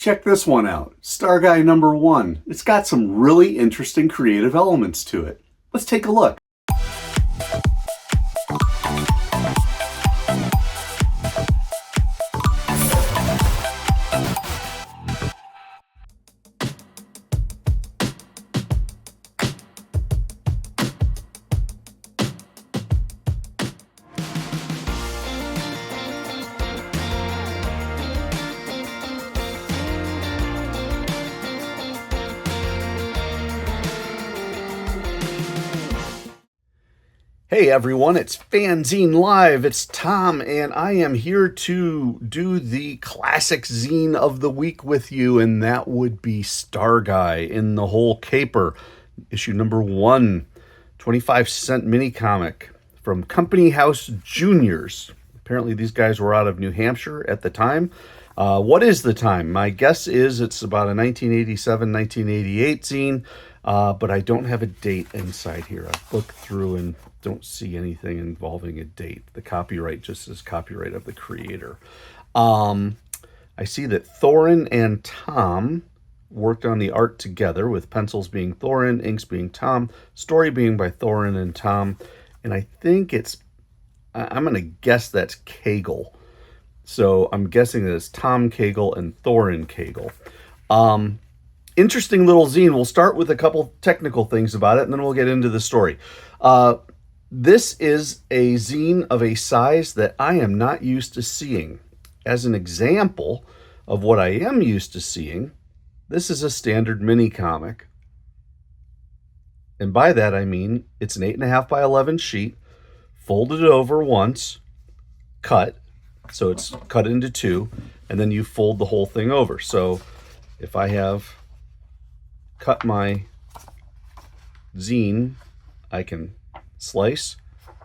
Check this one out, Starguy #1. It's got some really interesting creative elements to it. Let's take a look. Hey everyone, it's FANzine Live. It's Tom, and I am here to do the classic zine of the week with you, and that would be Starguy in the Whole Caper, issue #1, 25-cent mini comic from Company House Juniors. Apparently these guys were out of New Hampshire at the time. What is the time? My guess is it's about a 1987, 1988 zine, but I don't have a date inside here. I've looked through and don't see anything involving a date. The copyright just says copyright of the creator. I see that Thorin and Tom worked on the art together, with pencils being Thorin, inks being Tom, story being by Thorin and Tom, and I think I'm going to guess that's Cagle. So I'm guessing that it's Tom Cagle and Thorin Cagle. Interesting little zine. We'll start with a couple technical things about it, and then we'll get into the story. This is a zine of a size that I am not used to seeing. As an example of what I am used to seeing, this is a standard mini comic. And by that I mean it's an 8.5 by 11 sheet, folded over once, cut, so it's cut into two, and then you fold the whole thing over. So if I have cut my zine, I can slice.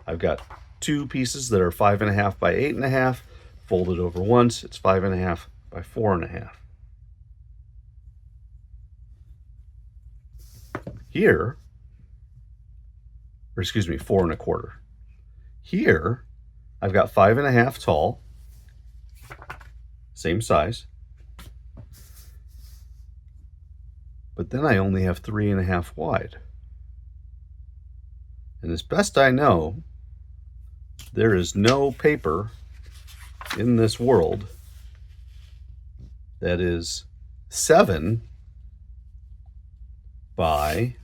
I've got two pieces that are 5.5 by 8.5, folded over once. It's 5.5 by 4.5. Here, or excuse me, 4.25. Here, I've got 5.5 tall, same size, but then I only have 3.5 wide. And as best I know, there is no paper in this world that is 7 by,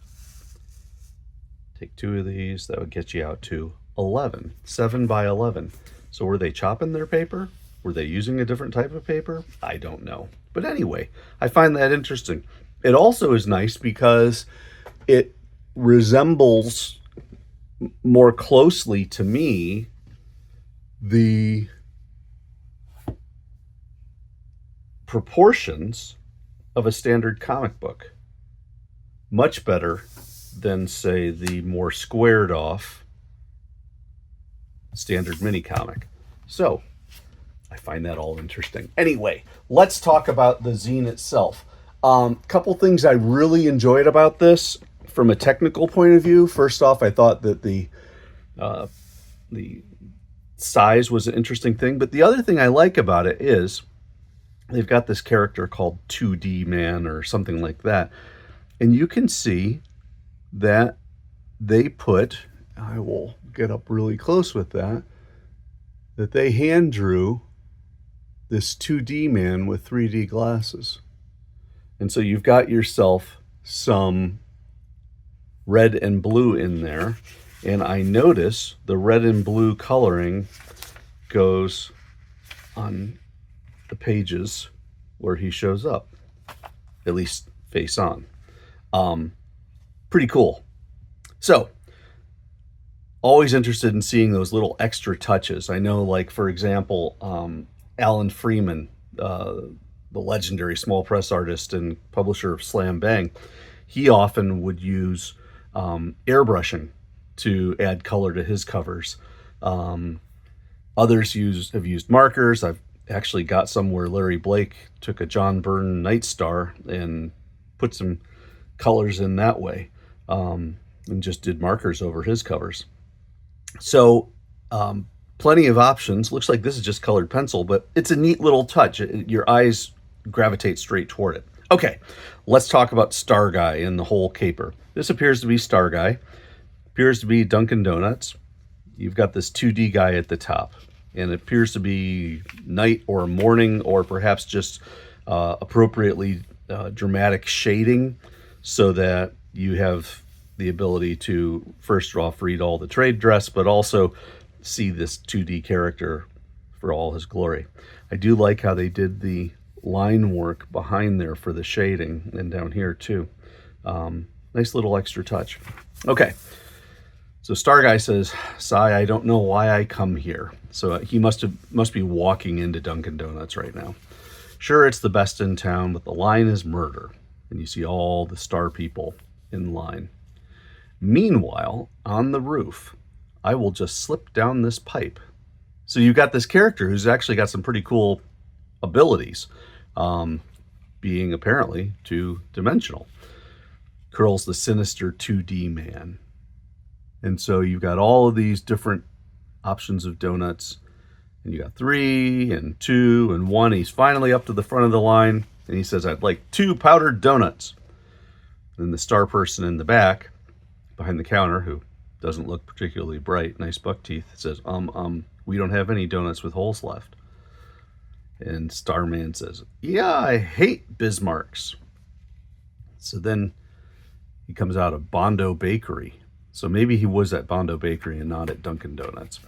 take two of these, that would get you out to 11. 7 by 11. So were they chopping their paper? Were they using a different type of paper? I don't know. But anyway, I find that interesting. It also is nice because it resembles more closely to me the proportions of a standard comic book. Much better than, say, the more squared off standard mini comic. So I find that all interesting. Anyway, let's talk about the zine itself. Couple things I really enjoyed about this from a technical point of view. First off, I thought that the size was an interesting thing, but the other thing I like about it is they've got this character called 2D Man or something like that, and you can see that they put, I will get up really close with that they hand drew this 2D man with 3D glasses. And so you've got yourself some red and blue in there. And I notice the red and blue coloring goes on the pages where he shows up, at least face on. Pretty cool. So, always interested in seeing those little extra touches. I know, like, for example, Alan Freeman, the legendary small press artist and publisher of Slam Bang, he often would use airbrushing to add color to his covers. Others have used markers. I've actually got some where Larry Blake took a John Byrne Night Star and put some colors in that way, and just did markers over his covers. So plenty of options. Looks like this is just colored pencil, but it's a neat little touch. Your eyes gravitate straight toward it. Okay, let's talk about Starguy and the whole caper. This appears to be Starguy, appears to be Dunkin' Donuts. You've got this 2D guy at the top, and it appears to be night or morning, or perhaps just appropriately dramatic shading, so that you have the ability to first off read all the trade dress, but also see this 2D character for all his glory. I do like how they did the line work behind there for the shading, and down here too. Nice little extra touch. Okay, so Starguy says, "Sai, I don't know why I come here." So he must be walking into Dunkin' Donuts right now. "Sure, it's the best in town, but the line is murder." And you see all the star people in line. "Meanwhile, on the roof, I will just slip down this pipe." So you've got this character who's actually got some pretty cool abilities, being apparently two-dimensional. Curls the sinister 2D man. And so you've got all of these different options of donuts, and you got 3 and 2 and 1. He's finally up to the front of the line, and he says, "I'd like 2 powdered donuts." And the star person in the back, behind the counter, who doesn't look particularly bright, nice buck teeth, says, "We don't have any donuts with holes left." And Starman says, "Yeah, I hate Bismarcks." So then he comes out of Bondo Bakery. So maybe he was at Bondo Bakery and not at Dunkin' Donuts.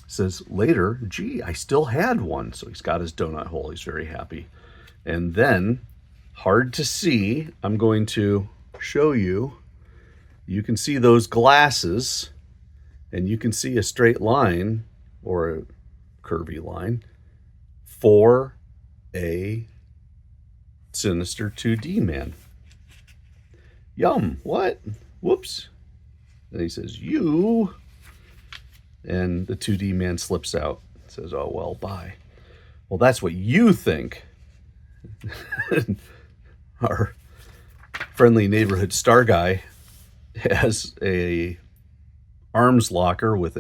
Says later, "Gee, I still had one." So he's got his donut hole. He's very happy. And then, hard to see, I'm going to show you. You can see those glasses, and you can see a straight line, or a curvy line, for a sinister 2D man. Yum, what? Whoops. And he says, "You." And the 2D man slips out. Says, "Oh, well, bye." Well, that's what you think. Our friendly neighborhood Starguy has a arms locker with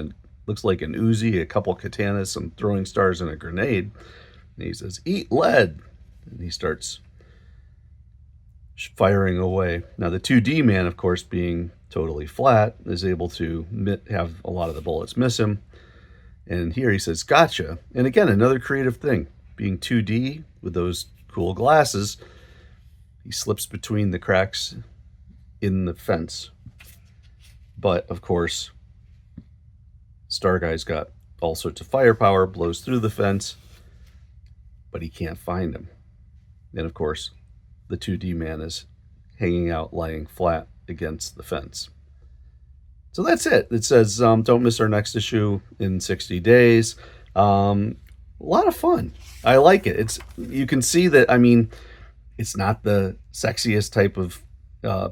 looks like an Uzi, a couple katanas, some throwing stars, and a grenade. And he says, "Eat lead." And he starts firing away. Now the 2D man, of course, being totally flat, is able to have a lot of the bullets miss him. And here he says, "Gotcha." And again, another creative thing. Being 2D with those cool glasses, he slips between the cracks in the fence. But of course, Starguy's got all sorts of firepower, blows through the fence, but he can't find him. And of course, the 2D man is hanging out, lying flat against the fence. So that's it. It says, don't miss our next issue in 60 days. A lot of fun. I like it. You can see that, I mean, it's not the sexiest type of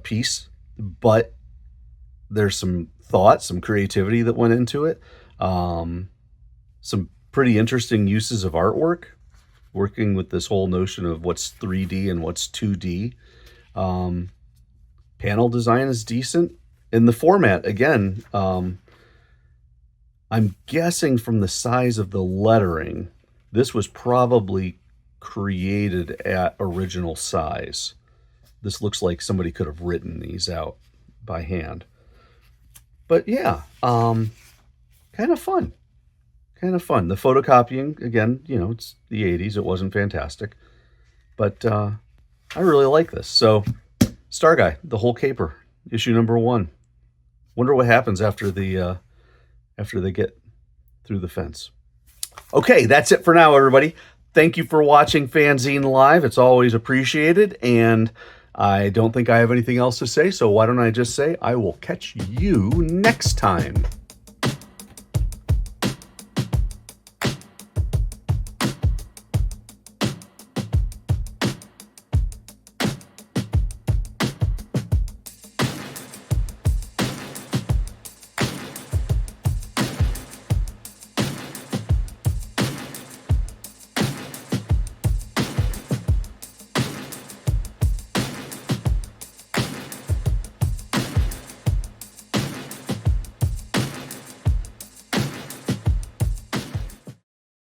piece, but there's some thought, some creativity that went into it. Some pretty interesting uses of artwork, working with this whole notion of what's 3D and what's 2D. Panel design is decent. In the format, again, I'm guessing from the size of the lettering, this was probably created at original size. This looks like somebody could have written these out by hand. But yeah, kind of fun. Kind of fun. The photocopying, again, you know, it's the 80s. It wasn't fantastic. But I really like this. So, Starguy, the whole caper, issue number 1. Wonder what happens after they get through the fence. Okay, that's it for now, everybody. Thank you for watching FANzine Live. It's always appreciated, and I don't think I have anything else to say, so why don't I just say I will catch you next time.